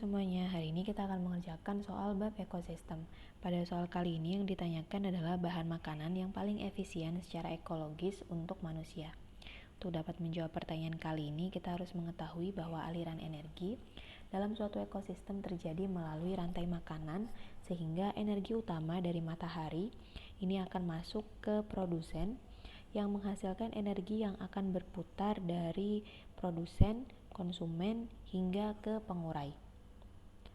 semuanya, hari ini kita akan mengerjakan soal bab ekosistem. Pada soal kali ini yang ditanyakan adalah bahan makanan yang paling efisien secara ekologis untuk manusia. Untuk dapat menjawab pertanyaan kali ini, kita harus mengetahui bahwa aliran energi dalam suatu ekosistem terjadi melalui rantai makanan, sehingga energi utama dari matahari ini akan masuk ke produsen yang menghasilkan energi yang akan berputar dari produsen, konsumen, hingga ke pengurai.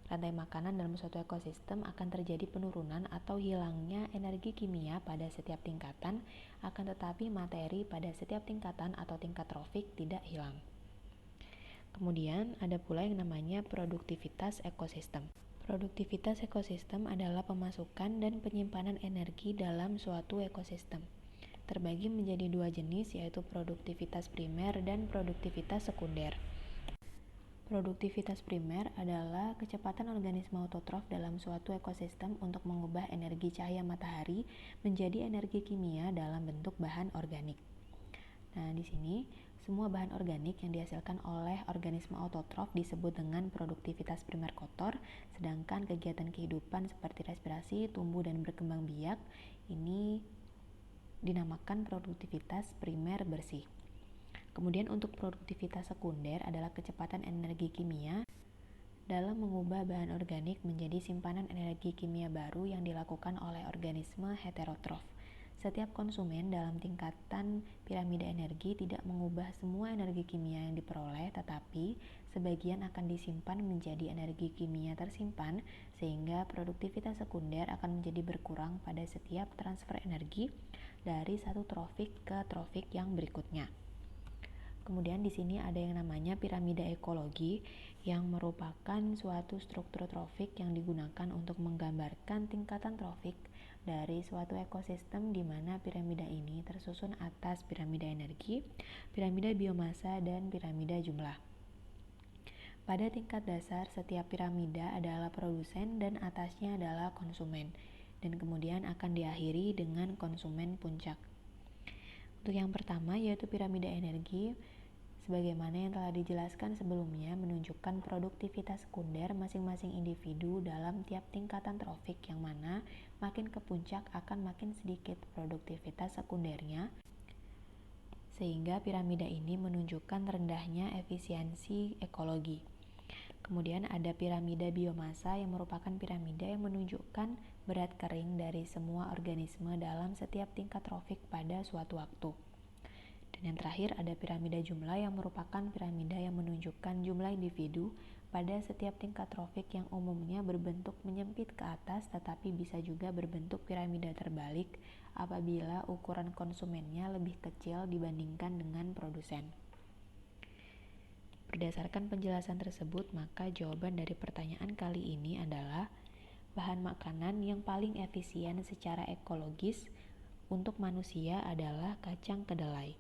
Rantai makanan dalam suatu ekosistem akan terjadi penurunan atau hilangnya energi kimia pada setiap tingkatan, akan tetapi materi pada setiap tingkatan atau tingkat trofik tidak hilang. Kemudian ada pula yang namanya produktivitas ekosistem. Produktivitas ekosistem adalah pemasukan dan penyimpanan energi dalam suatu ekosistem. Terbagi menjadi dua jenis, yaitu produktivitas primer dan produktivitas sekunder. Produktivitas primer adalah kecepatan organisme autotrof dalam suatu ekosistem untuk mengubah energi cahaya matahari menjadi energi kimia dalam bentuk bahan organik. Nah, di sini semua bahan organik yang dihasilkan oleh organisme autotrof disebut dengan produktivitas primer kotor, sedangkan kegiatan kehidupan seperti respirasi, tumbuh dan berkembang biak ini dinamakan produktivitas primer bersih. Kemudian untuk produktivitas sekunder adalah kecepatan energi kimia dalam mengubah bahan organik menjadi simpanan energi kimia baru yang dilakukan oleh organisme heterotrof. Setiap konsumen dalam tingkatan piramida energi tidak mengubah semua energi kimia yang diperoleh, tetapi sebagian akan disimpan menjadi energi kimia tersimpan, sehingga produktivitas sekunder akan menjadi berkurang pada setiap transfer energi dari satu trofik ke trofik yang berikutnya. Kemudian di sini ada yang namanya piramida ekologi yang merupakan suatu struktur trofik yang digunakan untuk menggambarkan tingkatan trofik dari suatu ekosistem, di mana piramida ini tersusun atas piramida energi, piramida biomasa, dan piramida jumlah. Pada tingkat dasar, setiap piramida adalah produsen dan atasnya adalah konsumen, dan kemudian akan diakhiri dengan konsumen puncak. Untuk yang pertama yaitu piramida energi, sebagaimana yang telah dijelaskan sebelumnya, menunjukkan produktivitas sekunder masing-masing individu dalam tiap tingkatan trofik, yang mana makin ke puncak akan makin sedikit produktivitas sekundernya, sehingga piramida ini menunjukkan rendahnya efisiensi ekologi. Kemudian ada piramida biomasa yang merupakan piramida yang menunjukkan berat kering dari semua organisme dalam setiap tingkat trofik pada suatu waktu. Dan yang terakhir ada piramida jumlah yang merupakan piramida yang menunjukkan jumlah individu pada setiap tingkat trofik yang umumnya berbentuk menyempit ke atas, tetapi bisa juga berbentuk piramida terbalik apabila ukuran konsumennya lebih kecil dibandingkan dengan produsen. Berdasarkan penjelasan tersebut, maka jawaban dari pertanyaan kali ini adalah bahan makanan yang paling efisien secara ekologis untuk manusia adalah kacang kedelai.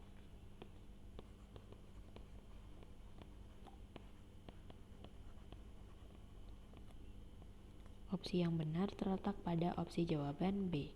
Opsi yang benar terletak pada opsi jawaban B.